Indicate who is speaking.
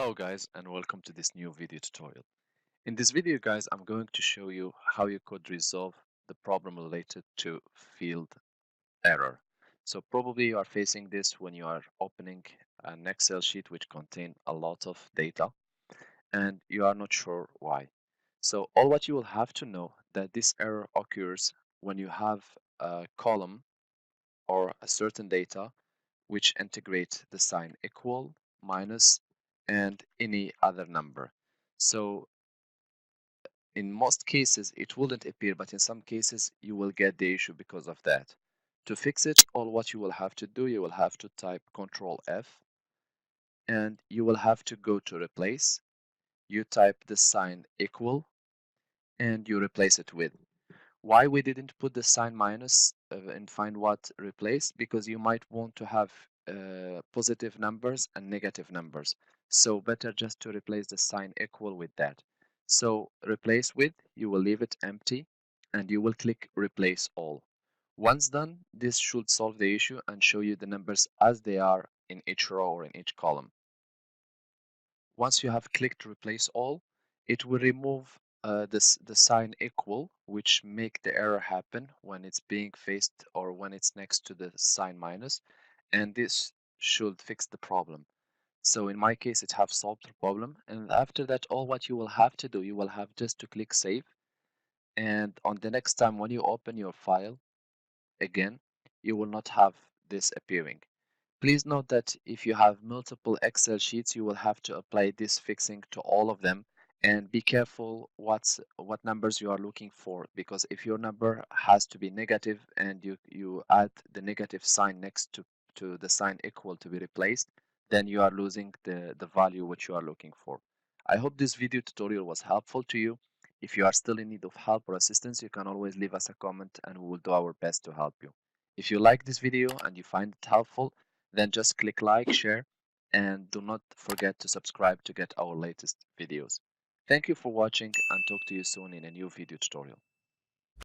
Speaker 1: Hello guys and welcome to this new video tutorial. In this video guys I'm going to show you how you could resolve the problem related to field error. So probably you are facing this when you are opening an Excel sheet which contain a lot of data and you are not sure why. So all what you will have to know that this error occurs when you have a column or a certain data which integrate the sign equal, minus, and any other number. So in most cases it wouldn't appear, but in some cases you will get the issue because of that. To fix it, all what you will have to do, you will have to type Control F and you will have to go to replace. You type the sign equal and you replace it with. Why we didn't put the sign minus and find what replace? Because you might want to have positive numbers and negative numbers. So better just to replace the sign equal with that. So replace with, you will leave it empty and you will click replace all. Once done, this should solve the issue and show you the numbers as they are in each row or in each column. Once you have clicked replace all, it will remove the sign equal, which make the error happen when it's being faced or when it's next to the sign minus, and this should fix the problem. So in my case, it have solved the problem, and after that, all what you will have to do, you will have just to click save, and on the next time when you open your file again, you will not have this appearing. Please note that if you have multiple Excel sheets, you will have to apply this fixing to all of them and be careful what numbers you are looking for, because if your number has to be negative and you add the negative sign next to the sign equal to be replaced, then you are losing the value which you are looking for. I hope this video tutorial was helpful to you. If you are still in need of help or assistance, you can always leave us a comment and we will do our best to help you. If you like this video and you find it helpful, then just click like, share, and do not forget to subscribe to get our latest videos. Thank you for watching and talk to you soon in a new video tutorial.